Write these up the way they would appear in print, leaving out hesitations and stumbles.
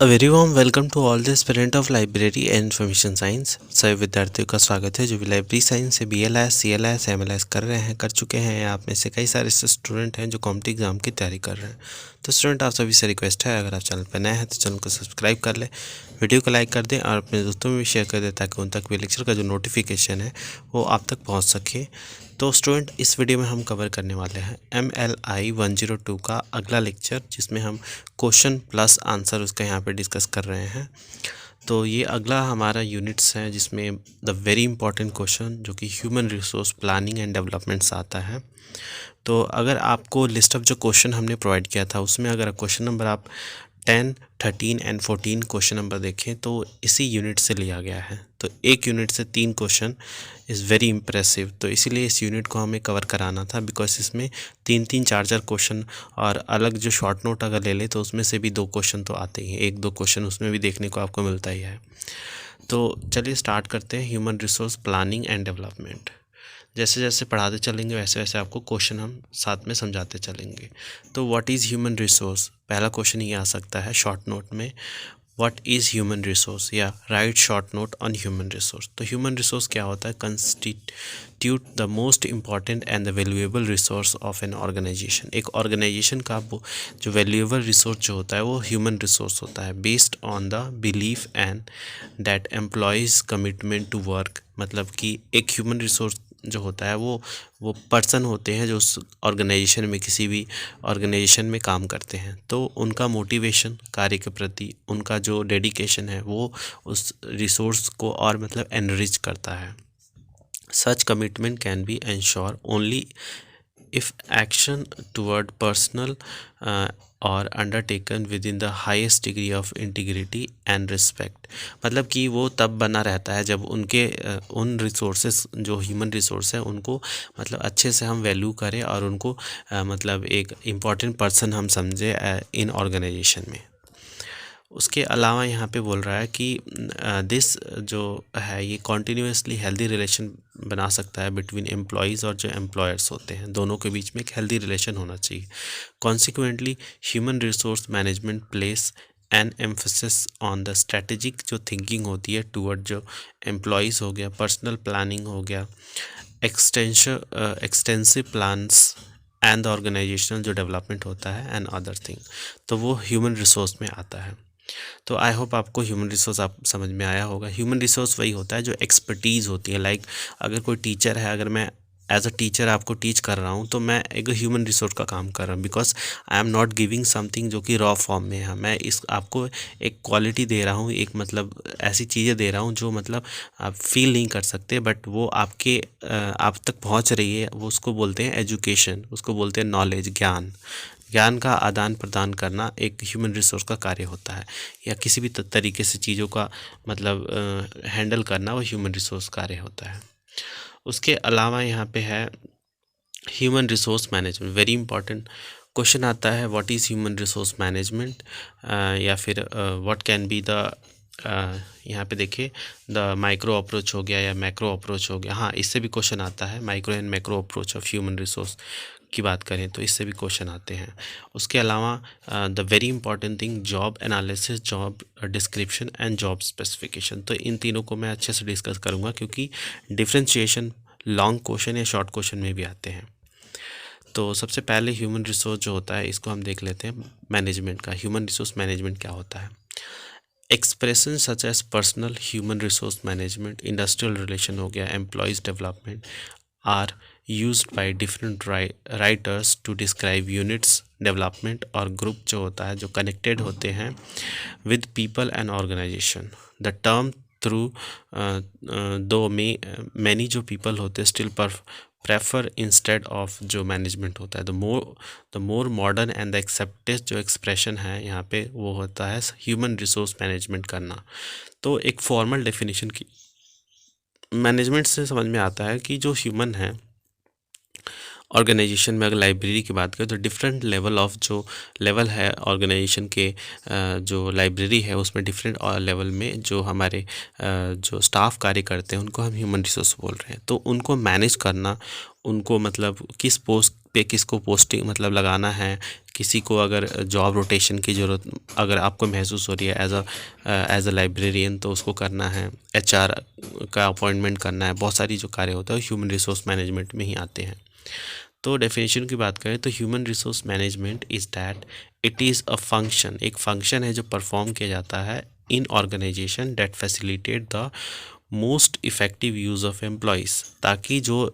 A very warm welcome to all the aspirant of library and information science. सभी विद्यार्थियों का स्वागत है जो भी लाइब्रेरी साइंस से BLS, CLS, MLS कर चुके हैं, या आप में से कई सारे स्टूडेंट हैं जो कॉम्पिटिटिव एग्जाम की तैयारी कर रहे हैं। तो स्टूडेंट, आप सभी से रिक्वेस्ट है, अगर आप चैनल पर नए हैं तो चैनल को सब्सक्राइब कर लें, वीडियो को लाइक कर दें और अपने दोस्तों में भी शेयर कर दें ताकि उन तक भी लेक्चर का जो नोटिफिकेशन है वो आप तक पहुँच सके। तो स्टूडेंट, इस वीडियो में हम कवर करने वाले हैं MLI 102 का अगला लेक्चर, जिसमें हम क्वेश्चन प्लस आंसर उसका यहाँ पे डिस्कस कर रहे हैं। तो ये अगला हमारा यूनिट्स है जिसमें द वेरी इंपॉर्टेंट क्वेश्चन जो कि human resource planning and development से आता है। तो अगर आपको लिस्ट ऑफ जो क्वेश्चन हमने प्रोवाइड किया था उसमें अगर क्वेश्चन नंबर आप 10, 13 एंड 14 क्वेश्चन नंबर देखें तो इसी यूनिट से लिया गया है। तो एक यूनिट से 3 क्वेश्चन इज़ वेरी इंप्रेसिव, तो इसीलिए इस यूनिट को हमें कवर कराना था, बिकॉज इसमें 3-3, 4-4 क्वेश्चन और अलग जो शॉर्ट नोट अगर ले ले तो उसमें से भी 2 क्वेश्चन तो आते ही हैं, 1-2 क्वेश्चन उसमें भी देखने को आपको मिलता ही है। तो चलिए स्टार्ट करते हैं human resource planning and development. जैसे जैसे पढ़ाते चलेंगे वैसे वैसे आपको क्वेश्चन हम साथ में समझाते चलेंगे। तो व्हाट इज़ ह्यूमन रिसोर्स, पहला क्वेश्चन ये आ सकता है शॉर्ट नोट में, व्हाट इज़ ह्यूमन रिसोर्स, या write short note on human resource. तो ह्यूमन रिसोर्स क्या होता है? Constitute the most important and the valuable resource of an organization. एक ऑर्गेनाइजेशन का जो वैल्यूएबल रिसोर्स जो होता है वो ह्यूमन रिसोर्स होता है, based on the belief and that employees commitment to work. मतलब कि एक ह्यूमन रिसोर्स जो होता है वो पर्सन होते हैं जो उस ऑर्गेनाइजेशन में, किसी भी ऑर्गेनाइजेशन में काम करते हैं। तो उनका मोटिवेशन कार्य के प्रति, उनका जो डेडिकेशन है वो उस रिसोर्स को और मतलब एनरिच करता है। Such commitment can be ensure only if action toward personal और undertaken within the highest degree of integrity and respect. मतलब कि वो तब बना रहता है जब उनके उन रिसोर्सेस जो ह्यूमन रिसोर्स है उनको मतलब अच्छे से हम वैल्यू करें और उनको मतलब एक इम्पॉर्टेंट पर्सन हम समझे इन ऑर्गेनाइजेशन में। उसके अलावा यहाँ पे बोल रहा है कि दिस जो है ये कॉन्टीन्यूसली हेल्दी रिलेशन बना सकता है बिटवीन एम्प्लॉयज़ और जो एम्प्लॉयर्स होते हैं, दोनों के बीच में एक हेल्दी रिलेशन होना चाहिए। Consequently human resource management place N emphasis on the strategic जो थिंकिंग होती है टूवर्ड जो एम्प्लॉयज़ हो गया, पर्सनल प्लानिंग हो गया, extensive plans and the organizational जो डेवलपमेंट होता है एंड अदर थिंग। तो वो ह्यूमन रिसोर्स में आता है। तो आई होप आपको ह्यूमन रिसोर्स आप समझ में आया होगा। ह्यूमन रिसोर्स वही होता है जो एक्सपर्टीज़ होती है। लाइक अगर कोई टीचर है, अगर मैं एज अ टीचर आपको टीच कर रहा हूँ तो मैं एक ह्यूमन रिसोर्स का काम कर रहा हूँ, because I am not giving something जो कि रॉ फॉर्म में है। मैं इस आपको एक क्वालिटी दे रहा हूँ, एक मतलब ऐसी चीज़ें दे रहा हूँ जो मतलब आप फील नहीं कर सकते, बट वो आपके आप तक पहुँच रही है। वो उसको बोलते हैं एजुकेशन, उसको बोलते हैं नॉलेज, ज्ञान। ज्ञान का आदान प्रदान करना एक ह्यूमन रिसोर्स का कार्य होता है, या किसी भी तरीके से चीज़ों का मतलब हैंडल करना वो ह्यूमन रिसोर्स कार्य होता है। उसके अलावा यहाँ पे है human resource management, very important question आता है, what is human resource management, या फिर व्हाट कैन बी द यहाँ पे देखिए द माइक्रो अप्रोच हो गया या मैक्रो अप्रोच हो गया। हाँ, इससे भी क्वेश्चन आता है, micro and macro approach of human resource की बात करें तो इससे भी क्वेश्चन आते हैं। उसके अलावा the very important thing, job analysis, job description and job specification. तो इन तीनों को मैं अच्छे से डिस्कस करूँगा क्योंकि डिफ्रेंशिएशन लॉन्ग क्वेश्चन या शॉर्ट क्वेश्चन में भी आते हैं। तो सबसे पहले ह्यूमन रिसोर्स जो होता है इसको हम देख लेते हैं मैनेजमेंट का। ह्यूमन रिसोर्स मैनेजमेंट क्या होता है? Expression such as personal human resource management, industrial relation हो गया, employees development, are used by different writers to describe units development और ग्रुप जो होता है जो कनेक्टेड होते हैं with people and organization. The term through to many जो पीपल होते हैं स्टिल प्रेफर इंस्टेड ऑफ जो मैनेजमेंट होता है। The more modern and the accepted जो एक्सप्रेशन है यहाँ पे वो होता है ह्यूमन रिसोर्स मैनेजमेंट करना। तो एक फॉर्मल डेफिनेशन की मैनेजमेंट से समझ में आता है कि जो ह्यूमन है ऑर्गेनाइजेशन में, अगर लाइब्रेरी की बात करें तो डिफरेंट लेवल ऑफ जो लेवल है ऑर्गेनाइजेशन के, जो लाइब्रेरी है उसमें डिफरेंट लेवल में जो हमारे जो स्टाफ कार्य करते हैं उनको हम ह्यूमन रिसोर्स बोल रहे हैं। तो उनको मैनेज करना, उनको मतलब किस पोस्ट पे किसको पोस्टिंग मतलब लगाना है, किसी को अगर जॉब रोटेशन की ज़रूरत अगर आपको महसूस हो रही है एज अ लाइब्रेरियन, तो उसको करना है, एचआर का अपॉइंटमेंट करना है, बहुत सारी जो कार्य होता है ह्यूमन रिसोर्स मैनेजमेंट में ही आते हैं। तो डेफिनेशन की बात करें तो human resource management is that it is a function, एक फंक्शन है जो परफॉर्म किया जाता है in organisation that facilitate the most effective use of employees, ताकि जो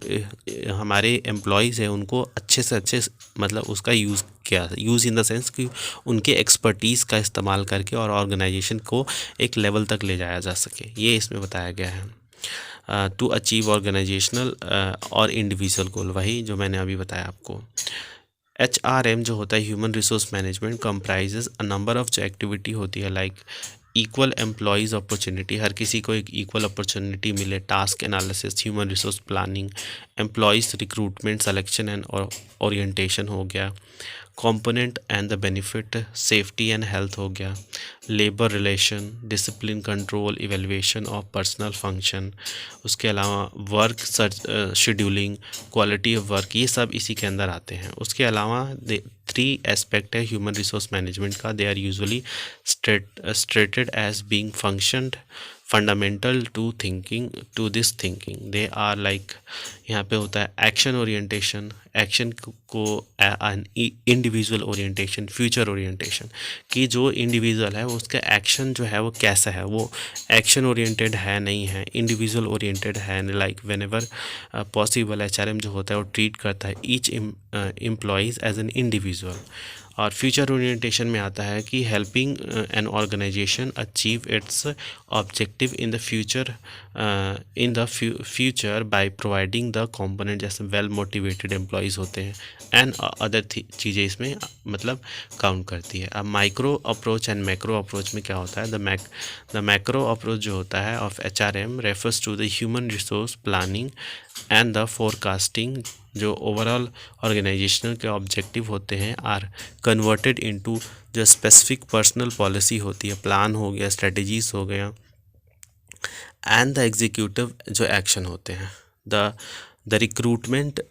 हमारे एम्प्लॉयज़ हैं उनको अच्छे से अच्छे मतलब उसका यूज़ इन द सेंस कि उनके एक्सपर्टीज़ का इस्तेमाल करके और ऑर्गेनाइजेशन को एक लेवल तक ले जाया जा सके, ये इसमें बताया गया है। टू अचीव ऑर्गेनाइजेशनल और इंडिविजुअल गोल, वही जो मैंने अभी बताया आपको। HRM जो होता है human resource management comprises a number of जो एक्टिविटी होती है लाइक इक्वल एम्प्लॉयज़ अपॉर्चुनिटी, हर किसी को एक इक्वल अपॉर्चुनिटी मिले, task analysis, human resource planning, employees recruitment, selection and orientation हो गया, component and the benefit, safety and health हो गया, labour relation, discipline control, evaluation of personal function, उसके अलावा work scheduling, quality of work, ये सब इसी के अंदर आते हैं। उसके अलावा 3 एस्पेक्ट है ह्यूमन रिसोर्स मैनेजमेंट का, they are usually stated as being functioned fundamental to thinking to this thinking, they are like यहाँ पे होता है एक्शन ओरिएंटेशन, एक्शन को इंडिविजुअल ओरिएंटेशन, फ्यूचर ओरिएंटेशन, कि जो इंडिविजुअल है उसका एक्शन जो है वो कैसा है, वो एक्शन ओरिएंटेड है नहीं है, इंडिविजुअल ओरिएंटेड है, like whenever possible HRM जो होता है वो ट्रीट करता है each employees as an individual. और फ्यूचर ओरिएंटेशन में आता है कि helping an organization achieve its objective in the future by providing the component, जैसे वेल मोटिवेटेड एम्प्लॉयज़ होते हैं एंड अदर चीज़ें इसमें मतलब काउंट करती है। अब micro approach and macro approach में क्या होता है, द मैक्रो अप्रोच जो होता है of HRM refers to the human resource planning and the forecasting, जो ओवरऑल ऑर्गेनाइजेशनल के ऑब्जेक्टिव होते हैं आर कन्वर्टेड इनटू जो स्पेसिफिक पर्सनल पॉलिसी होती है, प्लान हो गया, स्ट्रेटजीज हो गया, एंड द एग्जीक्यूटिव जो एक्शन होते हैं। द रिक्रूटमेंट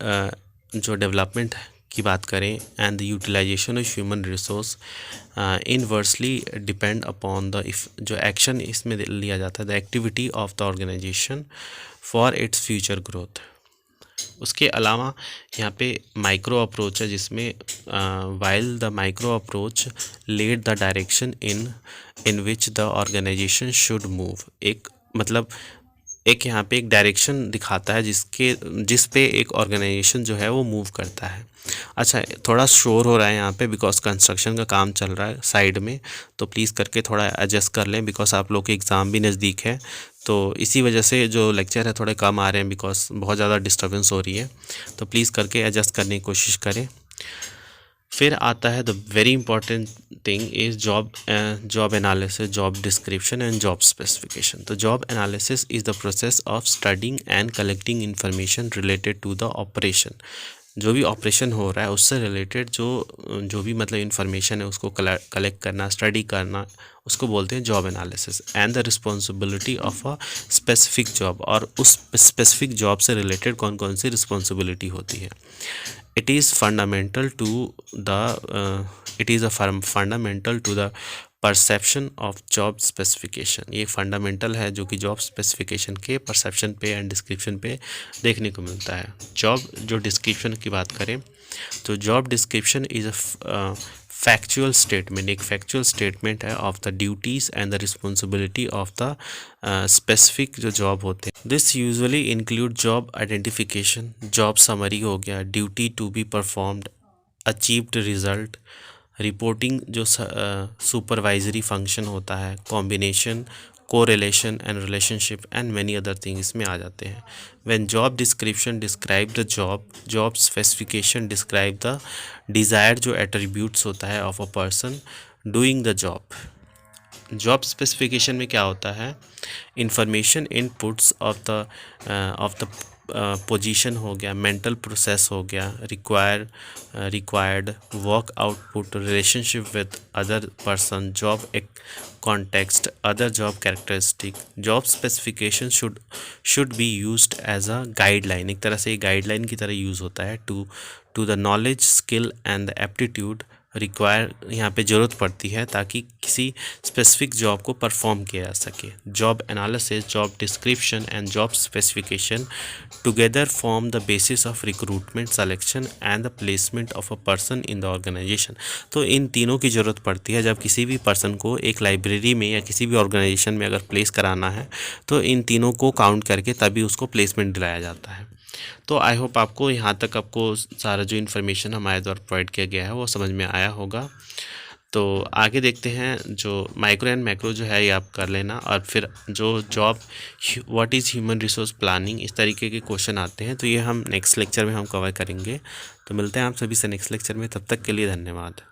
जो डेवलपमेंट की बात करें and the utilization of human resource inversely depend upon the जो एक्शन इसमें लिया जाता है the activity of the organization for its future growth. उसके अलावा यहाँ पे माइक्रो अप्रोच है जिसमें while the micro approach led the direction in which the organization should move, एक मतलब एक यहाँ पे एक डायरेक्शन दिखाता है जिस पे एक ऑर्गेनाइजेशन जो है वो मूव करता है। अच्छा, थोड़ा शोर हो रहा है यहाँ पे बिकॉज कंस्ट्रक्शन का काम चल रहा है साइड में, तो प्लीज़ करके थोड़ा एडजस्ट कर लें बिकॉज आप लोग के एग्ज़ाम भी नज़दीक है, तो इसी वजह से जो लेक्चर है थोड़े कम आ रहे हैं बिकॉज बहुत ज़्यादा डिस्टर्बेंस हो रही है, तो प्लीज़ करके एडजस्ट करने की कोशिश करें। फिर आता है the very important thing is job analysis, job description and job specification. तो job analysis is the process of studying and collecting information related to the operation, जो भी ऑपरेशन हो रहा है उससे रिलेटेड जो भी मतलब इन्फॉर्मेशन है उसको कलेक्ट करना, स्टडी करना, उसको बोलते हैं job analysis. And the responsibility of a specific job, और उस स्पेसिफिक जॉब से रिलेटेड कौन कौन सी रिस्पॉन्सिबिलिटी होती है। it is fundamental to the it is a fundamental to the perception of job specification, ये फंडामेंटल है जो कि जॉब स्पेसिफिकेशन के परसेप्शन पे एंड डिस्क्रिप्शन पे देखने को मिलता है। जॉब जो डिस्क्रिप्शन की बात करें तो job description is a factual statement, एक फैक्चुअल स्टेटमेंट है of the duties and the responsibility of the specific जो जॉब होते हैं। This usually include job identification, job summary हो गया, duty to be performed, achieved result, reporting जो supervisory function होता है, combination, correlation and relationship and many other thing इसमें आ जाते हैं। When job description describe the job specification describe the desired जो एट्रीब्यूट्स होता है of a person doing the job. Job specification में क्या होता है, information inputs of the position हो गया, मेंटल प्रोसेस हो गया, required work output, relationship with other person, job context, other job characteristic, job specification should be used as a guideline, एक तरह से ये गाइडलाइन की तरह यूज़ होता है to the knowledge, skill and the aptitude require, यहाँ पे ज़रूरत पड़ती है ताकि किसी स्पेसिफिक जॉब को परफॉर्म किया जा सके। Job analysis, job description and job specification together form the basis of recruitment, selection and the placement of a person in the organization. तो इन तीनों की ज़रूरत पड़ती है जब किसी भी पर्सन को एक लाइब्रेरी में या किसी भी ऑर्गेनाइजेशन में अगर प्लेस कराना है, तो इन तीनों को काउंट करके तभी उसको प्लेसमेंट दिलाया जाता है। तो आई होप आपको यहाँ तक आपको सारा जो इन्फॉर्मेशन हमारे द्वारा प्रोवाइड किया गया है वो समझ में आया होगा। तो आगे देखते हैं, जो माइक्रो एंड मैक्रो जो है ये आप कर लेना, और फिर जो job what is human resource planning, इस तरीके के क्वेश्चन आते हैं तो ये हम नेक्स्ट लेक्चर में हम कवर करेंगे। तो मिलते हैं आप सभी से नेक्स्ट लेक्चर में, तब तक के लिए धन्यवाद।